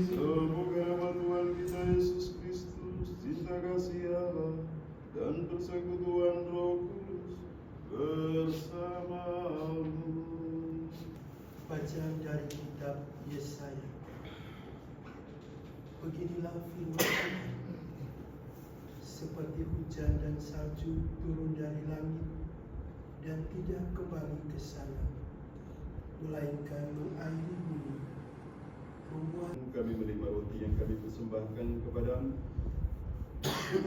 Semoga nama Tuhan kita Yesus Kristus, cinta kasih Allah, dan persekutuan Roh Kudus bersamamu. Bacaan dari kitab Yesaya. Beginilah firman Tuhan. Seperti hujan dan salju turun dari langit dan tidak kembali ke sana, melainkan mengairi bumi, membuat Kami menerima roti yang kami persembahkan kepadamu,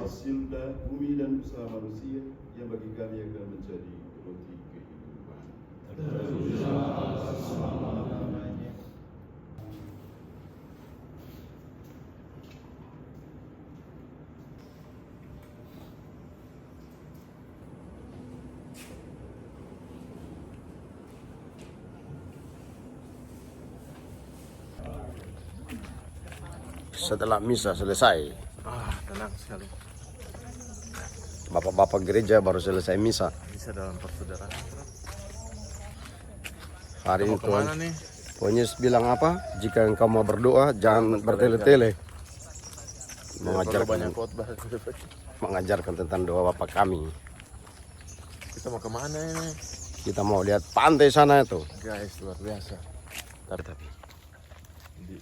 hasil bumi dan usaha manusia yang bagi kami akan menjadi roti kehidupan. Setelah misa selesai, Tenang sekali. bapak-bapak gereja baru selesai misa. Bisa dalam persaudaraan. Hari Mau ini Tuhan kemana nih? Yesus bilang apa? Jika engkau mau berdoa, jangan bertele-tele. Banyak Mengajarkan, khotbah. mengajarkan tentang doa Bapa kami. Kita mau kemana ini? Kita mau lihat pantai sana itu. Guys, luar biasa. Tapi di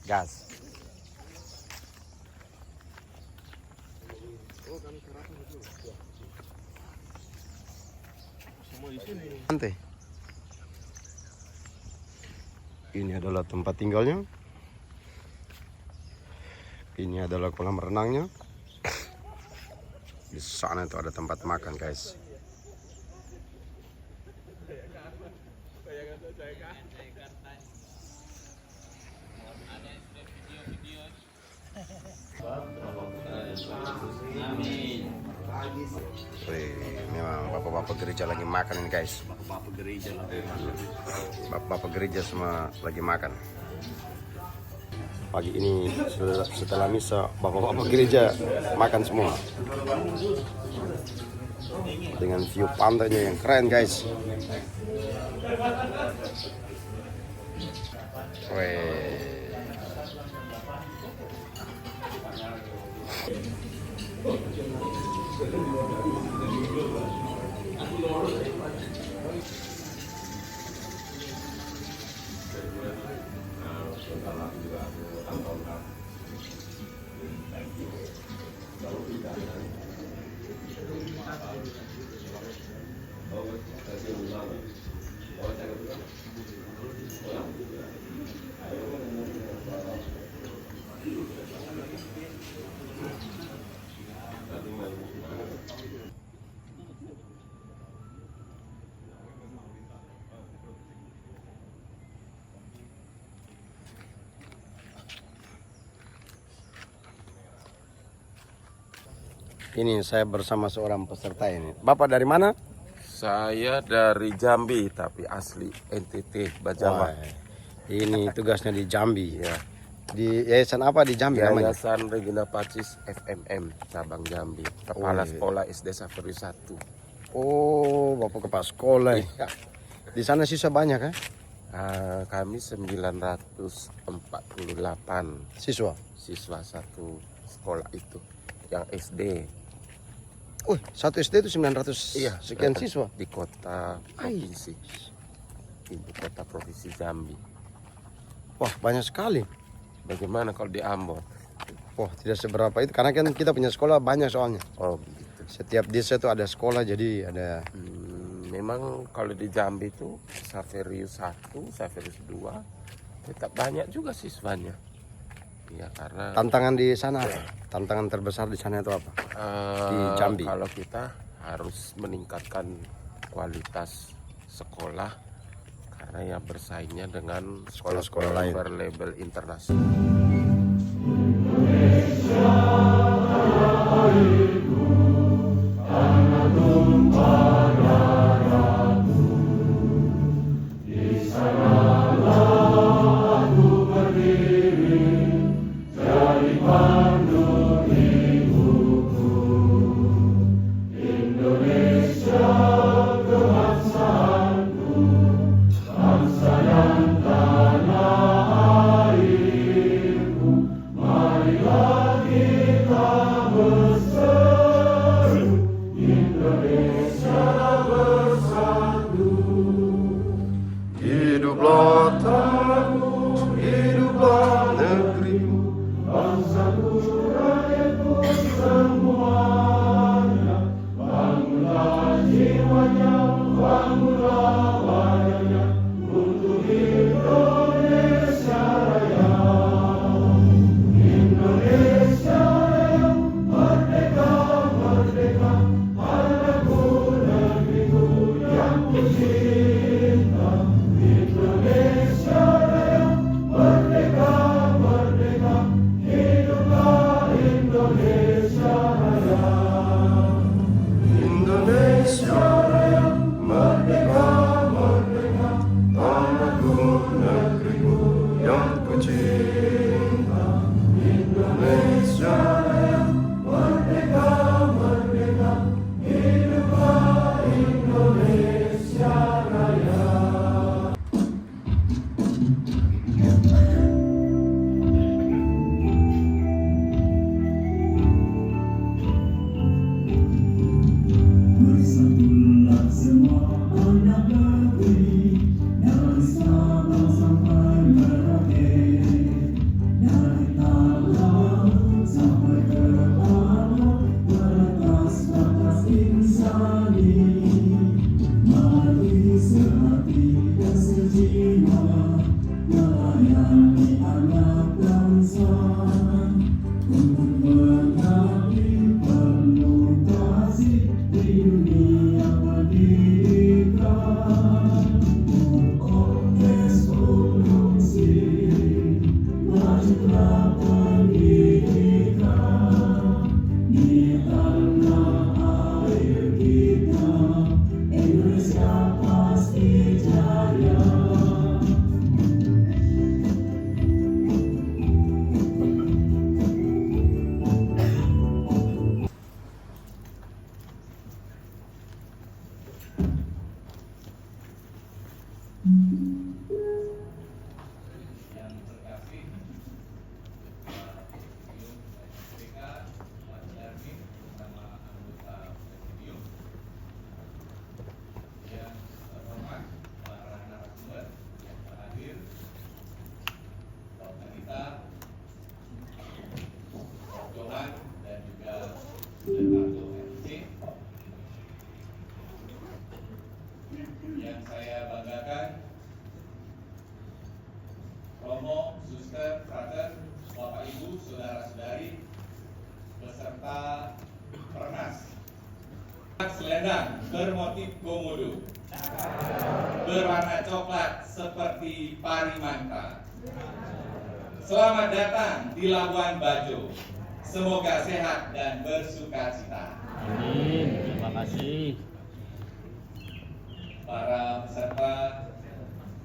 Gas. Pantai. Ini adalah tempat tinggalnya. Ini adalah kolam renangnya. Di sana itu ada tempat makan, guys. Wih, memang bapak-bapak gereja lagi makan ini, guys. Bapak gereja lah. Bapak-bapak gereja semua lagi makan. Pagi ini setelah misa, bapak-bapak gereja makan semua. Dengan view pantainya yang keren, guys. Wih. Ini saya bersama seorang peserta ini. Bapak dari mana? Saya dari Jambi tapi asli NTT Bajawa. Wah, ini tugasnya di Jambi. Ya. Di yayasan apa di Jambi namanya? Yayasan Regina Pacis FMM cabang Jambi. Kepala Sekolah SD Safari 1. Oh, Bapak kepala sekolah. Iya. Di sana siswa banyak kan? Kami 948 Siswa. siswa satu sekolah itu yang SD. Satu SD itu 900 sekian siswa. Di kota provinsi. Ibu kota provinsi Jambi. Wah, banyak sekali. Bagaimana kalau di Ambon? Wah, tidak seberapa itu karena kan kita punya sekolah banyak soalnya. Oh begitu. Setiap desa itu ada sekolah, jadi ada. Memang kalau di Jambi itu Saverius 1, Saverius 2 tetap banyak juga siswanya. Ya karena Tantangan di sana, tantangan terbesar di sana itu apa? Di Jambi. Kalau kita harus meningkatkan kualitas sekolah karena ya bersaingnya dengan Sekolah-sekolah lain. berlabel internasional. Indonesia, Yang saya banggakan, Romo, Suster, Frater, Bapak Ibu, Saudara-saudari, beserta Pernas. Selendang bermotif komodo, berwarna coklat seperti parimanta. Selamat datang di Labuan Bajo. Semoga sehat dan bersukacita. Amin. Terima kasih. Para peserta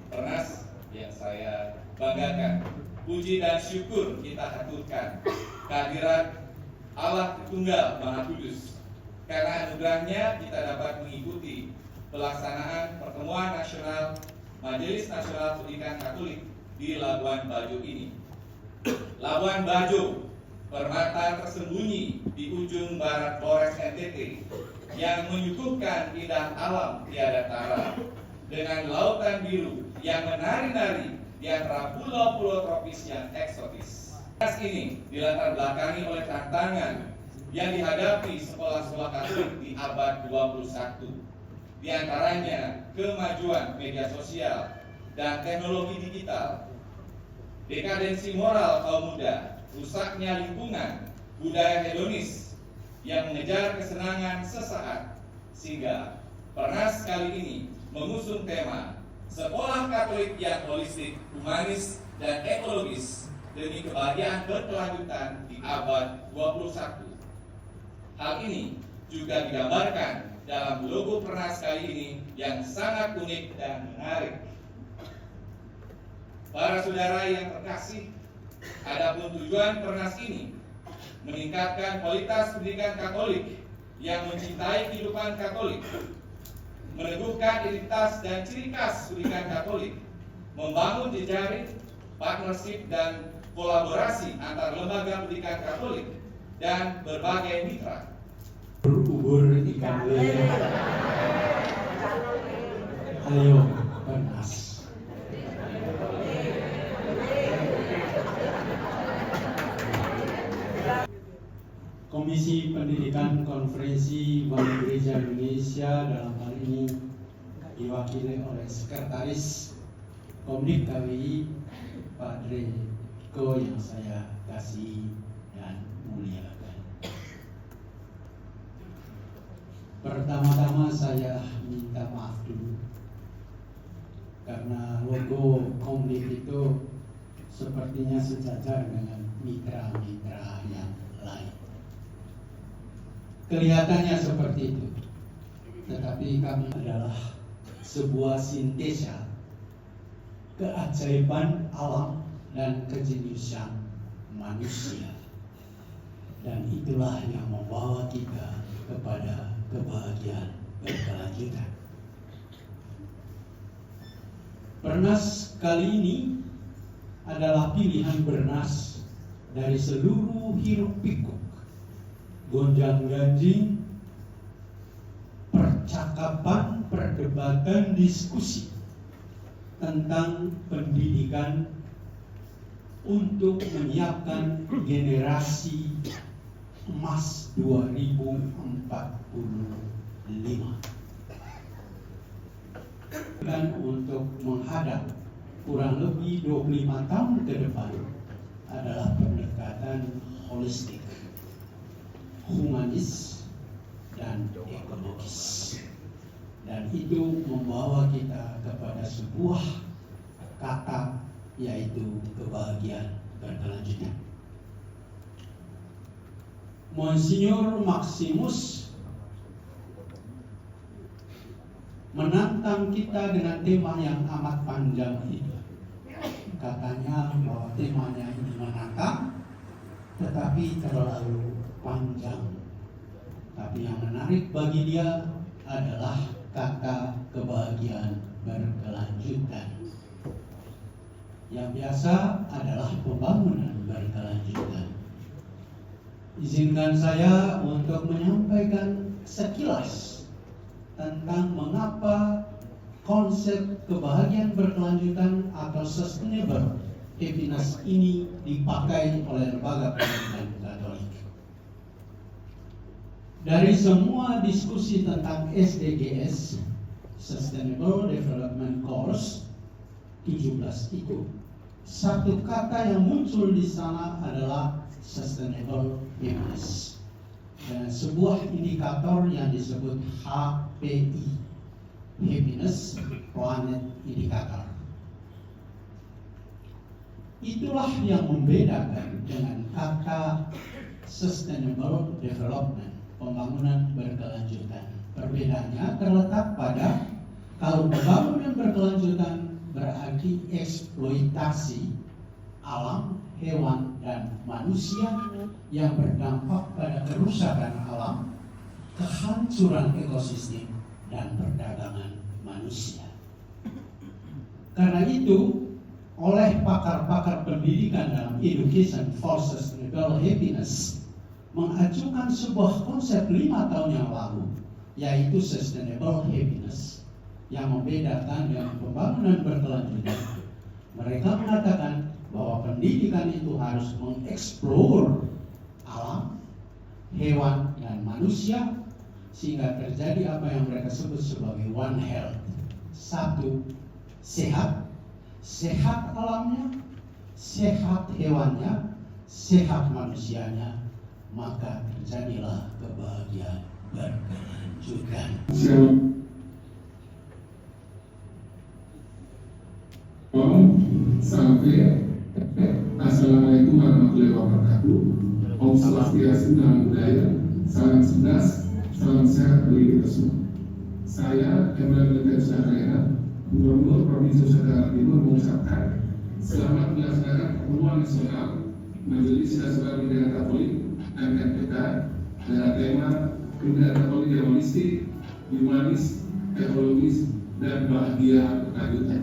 Pernas yang saya banggakan, puji dan syukur kita haturkan kehadirat Allah Tritunggal Maha Kudus. Karena anugerahnya kita dapat mengikuti pelaksanaan pertemuan nasional Majelis Nasional Pendidikan Katolik di Labuan Bajo ini. Labuan Bajo, permata tersembunyi di ujung barat Flores NTT yang menyuguhkan indah alam tiada tara dengan lautan biru yang menari-nari di antara pulau-pulau tropis yang eksotis. Ini dilatar belakangi oleh tantangan yang dihadapi sekolah-sekolah Katolik di abad 21. Di antaranya kemajuan media sosial dan teknologi digital, dekadensi moral kaum muda, rusaknya lingkungan, budaya hedonis yang mengejar kesenangan sesaat, sehingga Pernas kali ini mengusung tema Sekolah Katolik yang holistik, humanis, dan ekologis demi kebahagiaan berkelanjutan di abad 21. Hal ini juga digambarkan dalam logo Pernas kali ini yang sangat unik dan menarik. Para saudara yang terkasih, adapun tujuan Pernas ini meningkatkan kualitas pendidikan Katolik yang mencintai kehidupan Katolik, meneguhkan identitas dan ciri khas pendidikan Katolik, membangun jejaring, partnership dan kolaborasi antar lembaga pendidikan Katolik dan berbagai mitra. Berubur ikan lele. Ayo Pernas. Komisi Pendidikan Konferensi Bank Gereja Indonesia dalam hal ini diwakili oleh Sekretaris Komdik KWI Padre Ko yang saya kasih dan muliakan. Pertama-tama saya minta maaf dulu karena logo Komdik itu sepertinya sejajar dengan mitra-mitra yang lain. Kelihatannya seperti itu, tetapi kami adalah sebuah sintesa keajaiban alam dan kejeniusan manusia, dan itulah yang membawa kita kepada kebahagiaan berkelanjutan. Pernas kali ini adalah pilihan bernas dari seluruh hiruk pikuk, gonjang ganjing, percakapan, perdebatan, diskusi tentang pendidikan untuk menyiapkan generasi emas 2045 dan untuk menghadap kurang lebih 25 tahun ke depan adalah pendekatan holistik, humanis, dan ekologis. Dan itu membawa kita kepada sebuah kata, yaitu kebahagiaan berkelanjutan. Monsignor Maximus menantang kita dengan tema yang amat panjang itu. Katanya bahwa temanya ini menantang, tetapi terlalu panjang. Tapi yang menarik bagi dia adalah kata kebahagiaan berkelanjutan. Yang biasa adalah pembangunan berkelanjutan. Izinkan saya untuk menyampaikan sekilas tentang mengapa konsep kebahagiaan berkelanjutan atau sustainable happiness ini dipakai oleh lembaga pendidikan Katolik. Dari semua diskusi tentang SDGs, Sustainable Development Goals 17 itu, satu kata yang muncul di sana adalah sustainable happiness. Dan sebuah indikator yang disebut HPI, Happiness Planet Indicator. Itulah yang membedakan dengan kata sustainable development, pembangunan berkelanjutan. Perbedaannya terletak pada kalau pembangunan berkelanjutan berarti eksploitasi alam, hewan, dan manusia yang berdampak pada kerusakan alam, kehancuran ekosistem, dan perdagangan manusia. Karena itu, oleh pakar-pakar pendidikan dalam Education for Sustainable Happiness mengajukan sebuah konsep 5 tahun yang lalu, yaitu Sustainable Happiness, yang membedakan dengan pembangunan berkelanjutan. Mereka mengatakan bahwa pendidikan itu harus mengeksplor alam, hewan, dan manusia sehingga terjadi apa yang mereka sebut sebagai One Health. Satu, sehat, sehat alamnya, sehat hewannya, sehat manusianya, maka terjadilah kebahagiaan berkelanjutan. Sampai Assalamualaikum warahmatullahi wabarakatuh. Om Swastiastu, Namo Buddhaya. Salam sedas, salam sehat bagi kita semua. Saya Emil Sudaraya, Gubernur Provinsi Nusa Tenggara Timur, mengucapkan selamat melaksanakan pertemuan nasional Majelis Nasional Pendidikan Katolik (MNPK) dengan tema Pendidikan Katolik yang holistik, humanis, ekologis, dan bahagia berkelanjutan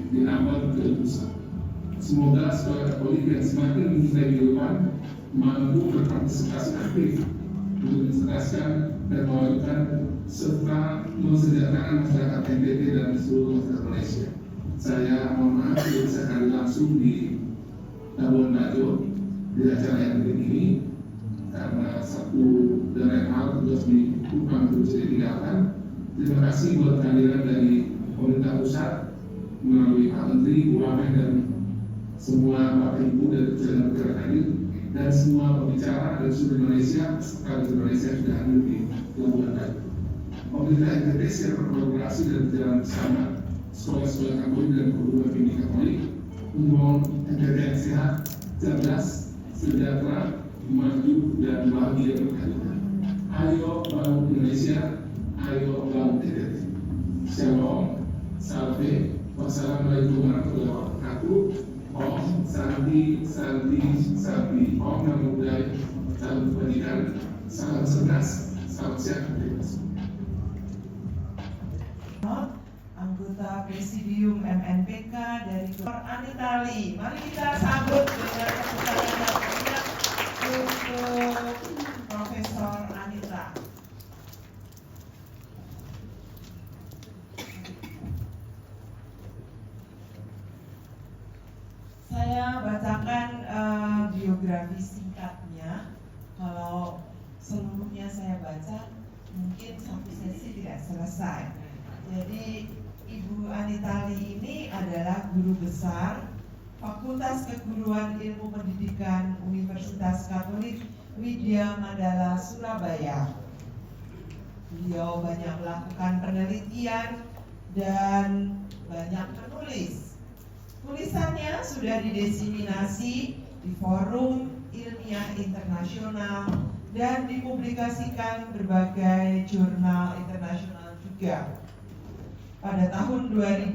di abad ke-21. Semoga sekolah Katolik yang semakin mencintai kehidupan mampu berpartisipasi aktif untuk menceraskan dan memajukan serta mensejahterakan masyarakat NTT dan seluruh masyarakat Malaysia. Saya mohon maaf tidak bisa hadir langsung di Labuan Bajo di acara yang ini karena satu dan lain hal tugas di Kupang terus ditinggalkan. Terima kasih buat kehadiran dari pemerintah pusat melalui Pak Menteri, Bu Wamen, dan semua Bapak Ibu dari jajaran negara hadir, dan semua pembicara dari seluruh Malaysia, serta dari Malaysia sudah hadir di Labuan Bajo. Pemerintah NTT siap berkolaborasi dan berjalan bersama sekolah-sekolah Katolik dan perguruan tinggi Katolik membangun negara yang sehat, cerdas, sejahtera, maju dan bahagia berkelanjutan. Ayo bangun Indonesia, ayo bangun NKRI. Shalom, salve, wassalamualaikum warahmatullahi wabarakatuh. Om Santi, Santi, Santi, Om Namo Buddhaya, salam kebajikan, salam cerdas, salam sehat, bebas. Anggota Presidium MNPK dari Anitali. Mari kita sambut dengan tepuk tangan untuk Profesor Anita. Saya bacakan biografi singkatnya. Kalau seluruhnya saya baca, mungkin satu sesi tidak selesai. Jadi Ibu Anitali ini adalah guru besar Fakultas Keguruan Ilmu Pendidikan Universitas Katolik Widya Mandala Surabaya. Beliau banyak melakukan penelitian dan banyak menulis. Tulisannya sudah didesiminasi di forum ilmiah internasional dan dipublikasikan berbagai jurnal internasional juga. Pada tahun 2000,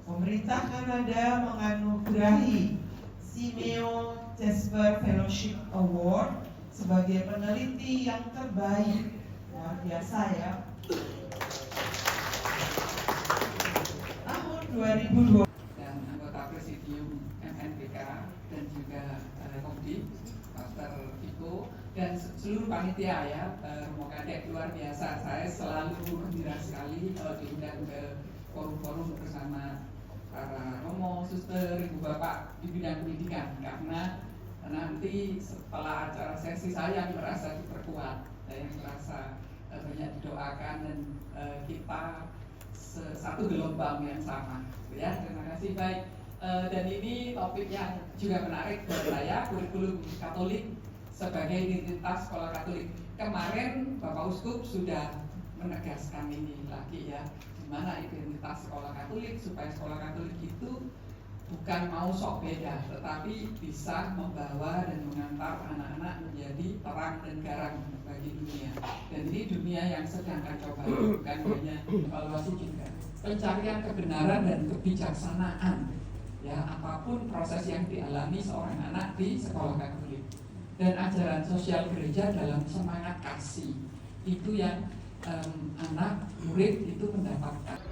pemerintah Kanada menganugerahi Simeo Jasper Fellowship Award sebagai peneliti yang terbaik. Luar biasa ya. Tahun 2002 dan anggota Presidium MNPK dan juga Komdi, Pastor Viko dan seluruh panitia ya, Romo Kadek luar biasa. Saya selalu gembira sekali kalau diundang ke forum-forum bersama para Romo, Suster, Ibu Bapak di bidang pendidikan, karena nanti setelah acara sesi saya merasa diperkuat, saya merasa banyak didoakan dan kita satu gelombang yang sama. Ya, terima kasih. Baik, dan ini topik yang juga menarik buat saya, kurikulum Katolik sebagai identitas sekolah Katolik. Kemarin Bapak Uskup sudah menegaskan ini lagi ya, di mana identitas sekolah Katolik, supaya sekolah Katolik itu bukan mau sok beda, tetapi bisa membawa dan mengantar anak-anak menjadi terang dan garam bagi dunia. Dan ini dunia yang sedang kacau balau, bukan hanya evaluasi juga. Pencarian kebenaran dan kebijaksanaan, ya apapun proses yang dialami seorang anak di sekolah Katolik. Dan ajaran sosial gereja dalam semangat kasih itu yang anak murid itu mendapatkan.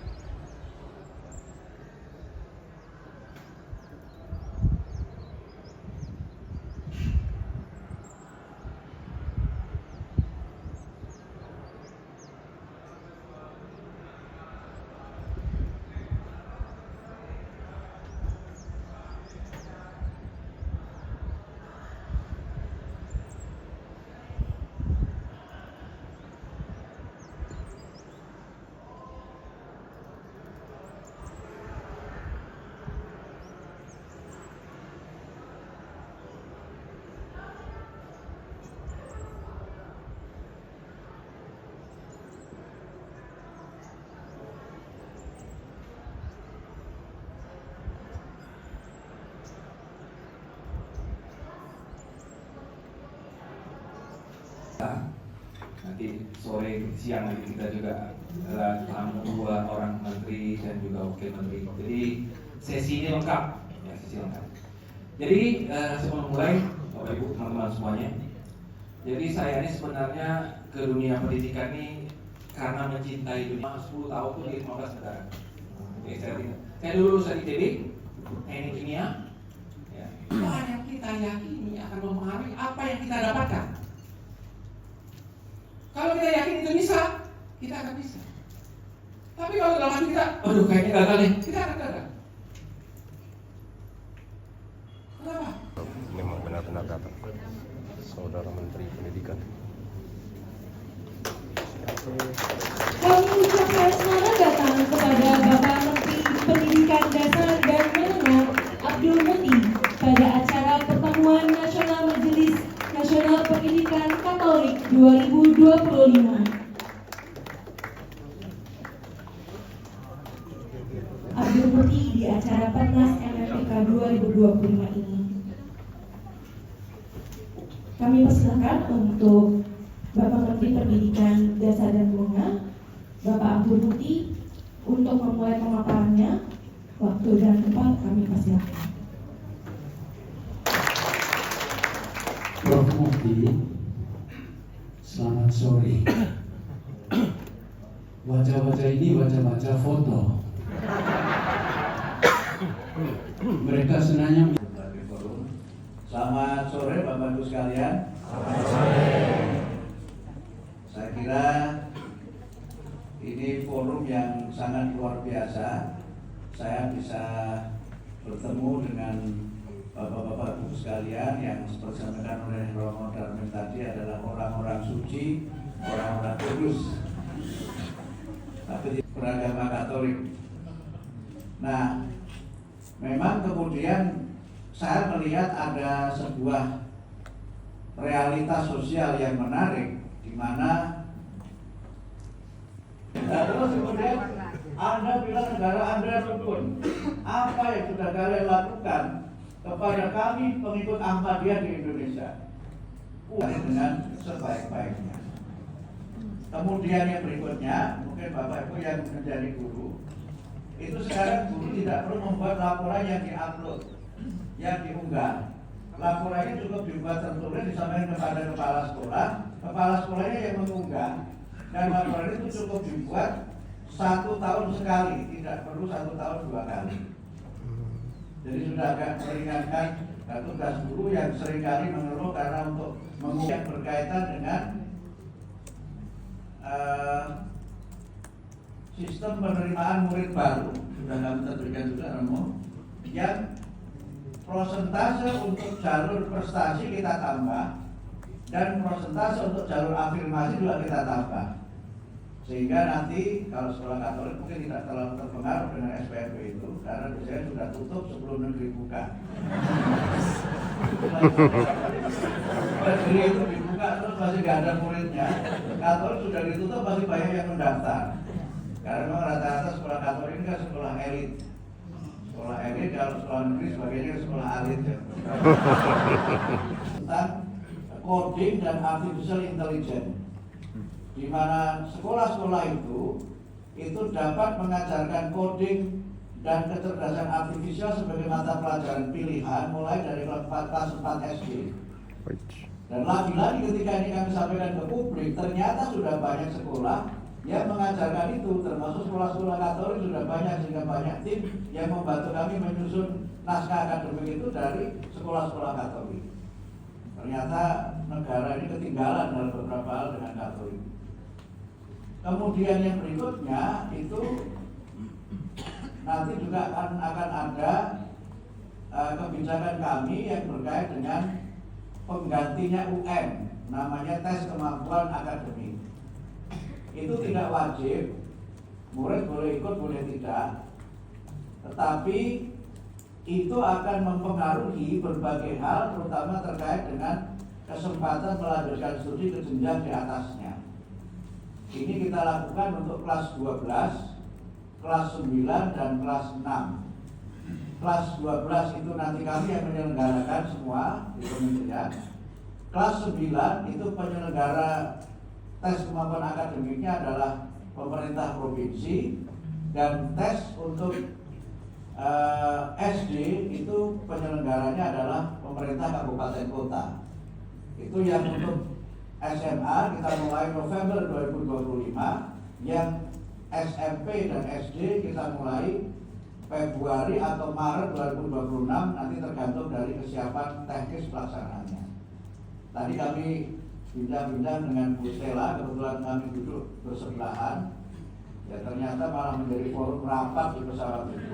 Nanti sore siang nanti kita juga adalah tamu dua orang menteri dan juga wakil menteri. Jadi sesi ini lengkap, ya sesi lengkap. Jadi sebelum mulai, Bapak Ibu teman-teman semuanya, jadi saya ini sebenarnya ke dunia pendidikan ini karena mencintai dunia. 10 tahun itu di 15 negara. Oke, saya dulu lulusan ITB, teknik kimia. Ya. Apa yang kita yakini akan mempengaruhi apa yang kita dapatkan. Kalau kita yakin itu bisa, kita akan bisa. Tapi kalau dalam hati kita, aduh kayaknya gagal nih, kita akan gagal. Kenapa? Memang benar-benar dapat Saudara Menteri Pendidikan. Kami ucapkan selamat datang kepada Bapak Menteri Pendidikan Dasar dan Menengah Abdul Muti pada acara Pertemuan Nasional Majelis Nasional Pendidikan Katolik 2025. mengikuti di acara Pernas MMPK 2025 ini. Kami persilakan untuk Bapak Menteri Pendidikan Dasar dan Menengah, Bapak Abdul Muti, untuk memulai pemaparannya. Waktu dan tempat kami persilakan. Prof. Mufti, selamat sore. Wajah-wajah ini wajah-wajah foto. Mereka senangnya. Selamat sore Bapak Ibu sekalian. Selamat sore. Saya kira ini forum yang sangat luar biasa. Saya bisa bertemu dengan Bapak-bapak Ibu sekalian yang seperti disampaikan oleh Romo Darmin tadi adalah orang-orang suci, orang-orang kudus, tapi beragama Katolik. Nah, memang kemudian saya melihat ada sebuah realitas sosial yang menarik, di mana terus kemudian Anda bilang negara Anda rukun. Apa yang sudah kalian lakukan kepada kami pengikut Ahmadiyah di Indonesia? Dengan sebaik-baiknya. Kemudian yang berikutnya, mungkin Bapak Ibu yang menjadi guru, itu sekarang guru tidak perlu membuat laporan yang diupload, yang diunggah. Laporannya cukup dibuat tertulis, disampaikan kepada kepala sekolahnya yang mengunggah, dan laporan itu cukup dibuat 1 tahun sekali, tidak perlu 1 tahun 2 kali. Jadi sudah agak meringankan tugas guru yang seringkali mengeluh karena untuk mengunggah berkaitan dengan sistem penerimaan murid baru, sudah kami terbitkan juga Romo, yang prosentase untuk jalur prestasi kita tambah dan prosentase untuk jalur afirmasi juga kita tambah, sehingga nanti kalau sekolah Katolik mungkin tidak terlalu terpengaruh dengan SPMP itu karena biasanya sudah tutup sebelum negeri buka. Negeri itu dibuka terus masih nggak ada muridnya, Katolik sudah ditutup masih banyak yang mendaftar karena rata-rata sekolah Katolik ini kan sekolah elit. Sekolah elit, kalau sekolah negeri sebagainya sekolah elit ya. Tentang coding dan artificial intelligence, di mana sekolah-sekolah itu dapat mengajarkan coding dan kecerdasan artifisial sebagai mata pelajaran pilihan mulai dari kelas 4 SD. Dan lagi-lagi ketika ini kami sampaikan ke publik, ternyata sudah banyak sekolah yang mengajarkan itu, termasuk sekolah-sekolah Katolik sudah banyak, sehingga banyak tim yang membantu kami menyusun naskah akademik itu dari sekolah-sekolah Katolik. Ternyata negara ini ketinggalan dalam beberapa hal dengan Katolik. Kemudian yang berikutnya itu nanti juga akan ada kebijakan kami yang berkait dengan penggantinya UN, namanya tes kemampuan akademik. Itu tidak wajib, murid boleh ikut boleh tidak, tetapi itu akan mempengaruhi berbagai hal, terutama terkait dengan kesempatan melanjutkan studi ke jenjang di atasnya. Ini kita lakukan untuk kelas 12, kelas 9, dan kelas 6. Kelas 12 itu nanti kami yang menyelenggarakan semua di kementerian. Kelas 9 itu penyelenggara tes kemampuan akademiknya adalah pemerintah provinsi, dan tes untuk SD itu penyelenggaranya adalah pemerintah kabupaten kota. Itu yang untuk SMA kita mulai November 2025, yang SMP dan SD kita mulai Februari atau Maret 2026, nanti tergantung dari kesiapan teknis pelaksanaannya. Tadi kami bincang-bincang dengan Bu Stella, kebetulan kami duduk bersebelahan, ya ternyata malah menjadi forum rapat di pesawat itu.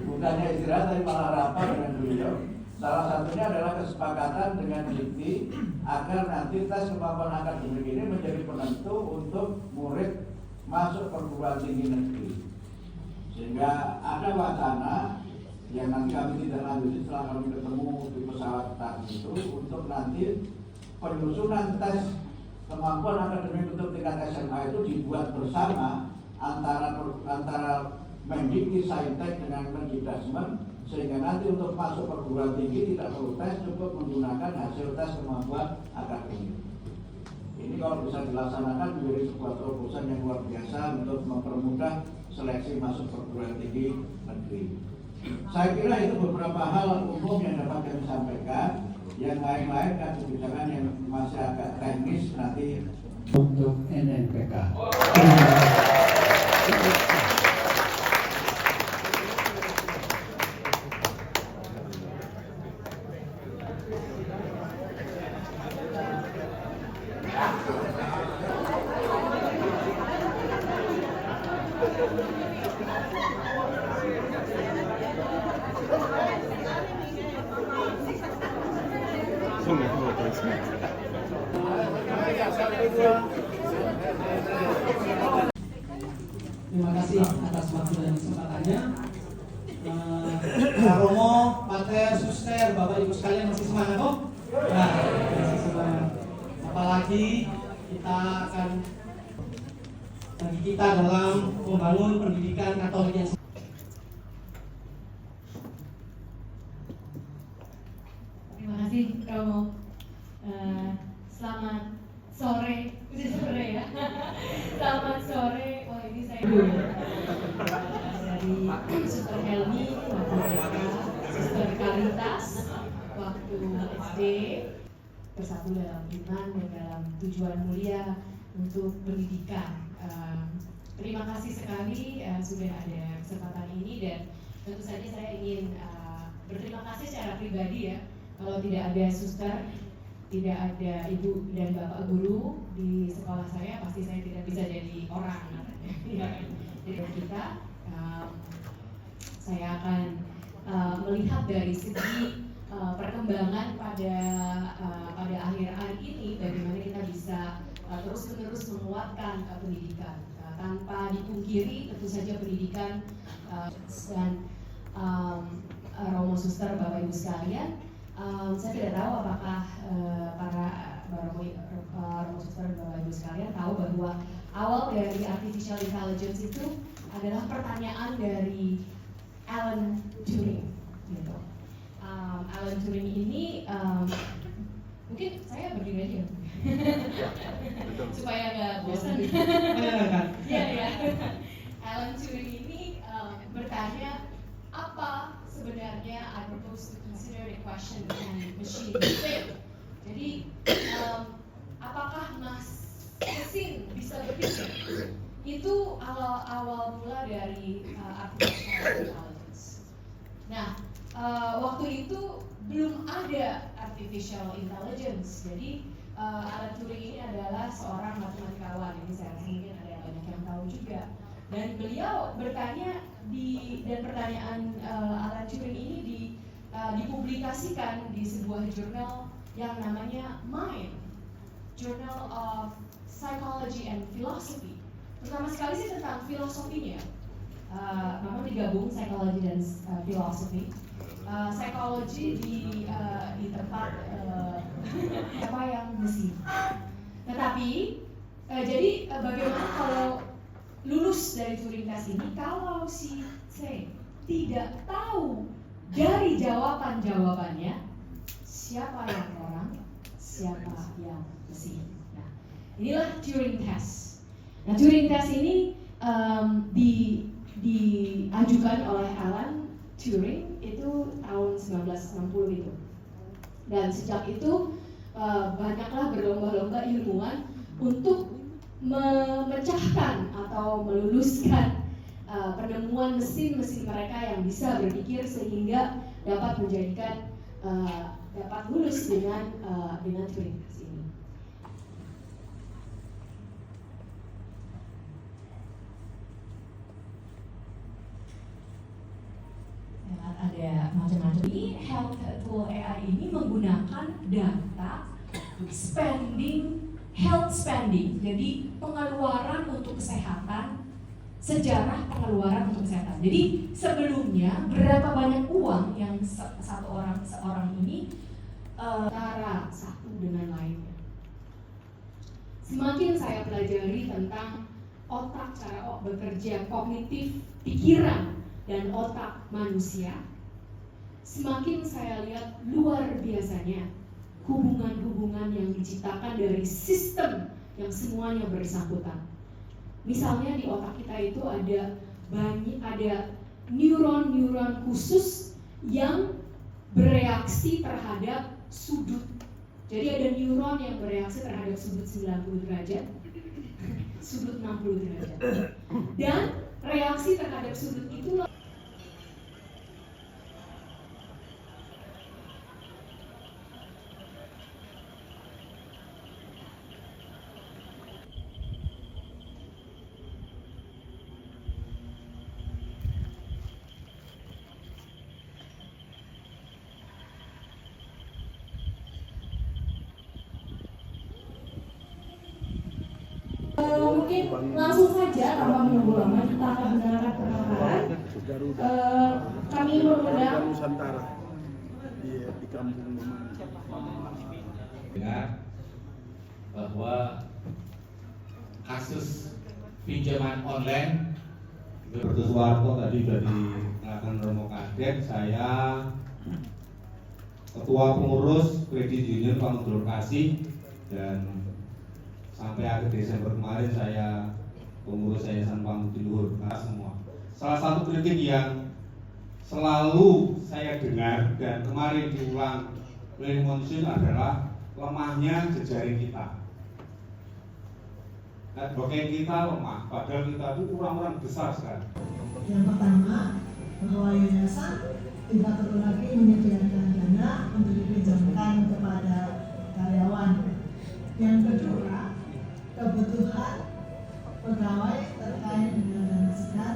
Bukannya istirahat, tapi malah rapat dengan beliau. Salah satunya adalah kesepakatan dengan Dikti agar nanti tes kemampuan akademik ini menjadi penentu untuk murid masuk perguruan tinggi negeri. Sehingga ada wacana yang nanti kami tidak lanjuti setelah kami ketemu di pesawat tadi itu, untuk nanti penyusunan tes kemampuan akademik untuk tingkat SMA itu dibuat bersama antara Mendikti Saintek dengan Mendikdasmen, sehingga nanti untuk masuk perguruan tinggi tidak perlu tes, cukup menggunakan hasil tes kemampuan akademik. Ini kalau bisa dilaksanakan menjadi sebuah terobosan yang luar biasa untuk mempermudah seleksi masuk perguruan tinggi negeri. Saya kira itu beberapa hal umum yang dapat kami sampaikan. Yang lain-lain kan kebijakan yang masih agak teknis nanti untuk NNPK. Terima kasih atas waktu dan kesempatannya. Pak Romo, Pater, Suster, Bapak Ibu sekalian masih semangat kok? Nah, masih semangat. Apalagi kita akan bagi kita dalam membangun pendidikan Katolik yang Terima kasih Romo. Selamat sore, udah sore ya. Selamat sore. Wah ini saya dari Suster Helmi, waktu TK, Suster Karitas, waktu SD, bersatu dalam iman dan dalam tujuan mulia untuk pendidikan. Terima kasih sekali sudah ada kesempatan ini, dan tentu saja saya ingin berterima kasih secara pribadi ya. Kalau tidak ada suster, tidak ada ibu dan bapak guru di sekolah saya, pasti saya tidak bisa jadi orang. Jadi kita, saya akan melihat dari segi perkembangan pada akhir hari ini, bagaimana kita bisa terus-menerus menguatkan pendidikan. Tanpa dipungkiri, tentu saja pendidikan dan Romo Suster, Bapak Ibu sekalian, saya tidak tahu apakah para Romo Suster dan Bapak Ibu sekalian tahu bahwa awal dari artificial intelligence itu adalah pertanyaan dari Alan Turing. Gitu. Alan Turing ini mungkin saya berdiri aja supaya nggak bosan. Iya. Alan Turing ini bertanya, apa sebenarnya I propose to consider the question can machine think? Jadi apakah mesin bisa berpikir? Itu awal mula dari artificial intelligence. Nah, waktu itu belum ada artificial intelligence. Jadi Alan Turing ini adalah seorang matematikawan. Ini saya rasa mungkin ada banyak yang tahu juga. Dan beliau bertanya dan pertanyaan Alan Turing ini dipublikasikan di sebuah jurnal yang namanya Mind, Journal of Psychology and Philosophy. Pertama sekali sih tentang filosofinya. Memang digabung psikologi dan filosofi. Psikologi di tempat apa yang mesin. Tetapi jadi bagaimana kalau lulus dari Turing test ini, kalau si C tidak tahu dari jawabannya, siapa yang orang, siapa yang mesin. Nah, inilah Turing test. Nah, Turing test ini diajukan oleh Alan Turing itu tahun 1960 itu. Dan sejak itu banyaklah berlomba-lomba ilmuwan untuk memecahkan atau meluluskan penemuan mesin-mesin mereka yang bisa berpikir sehingga dapat menjadikan dapat lulus dengan Turing test ini. Ada macam-macam. Ini health tool AI ini menggunakan data health spending, jadi pengeluaran untuk kesehatan, sejarah pengeluaran untuk kesehatan. Jadi sebelumnya berapa banyak uang yang seorang ini antara satu dengan lainnya. Semakin saya pelajari tentang otak, cara bekerja kognitif, pikiran, dan otak manusia, semakin saya lihat luar biasanya hubungan-hubungan yang diciptakan dari sistem yang semuanya bersangkutan. Misalnya di otak kita itu ada neuron-neuron khusus yang bereaksi terhadap sudut. Jadi ada neuron yang bereaksi terhadap sudut 90 derajat, sudut 60 derajat. Dan reaksi terhadap sudut itu mungkin langsung saja tanpa menunggu lama kita akan mendengarkan perkataan. Kami mengundang Nusantara di kampung dengar bahwa kasus pinjaman online Seperti Soeharto tadi sudah dikatakan Romo Kadek, saya Ketua Pengurus Kredit Union Pangudul Kasih, dan sampai akhir Desember kemarin saya pengurus Yayasan Pangudi Luhur semua. Salah satu kritik yang selalu saya dengar dan kemarin diulang oleh Monsun adalah lemahnya jejaring kita. Networking kita lemah, padahal kita itu kurang-kurang besar sekali. Yang pertama, bahwa yayasan tidak perlu lagi menyediakan dana untuk dipinjamkan kepada karyawan. Yang kedua, kebutuhan pegawai terkait dengan dana segar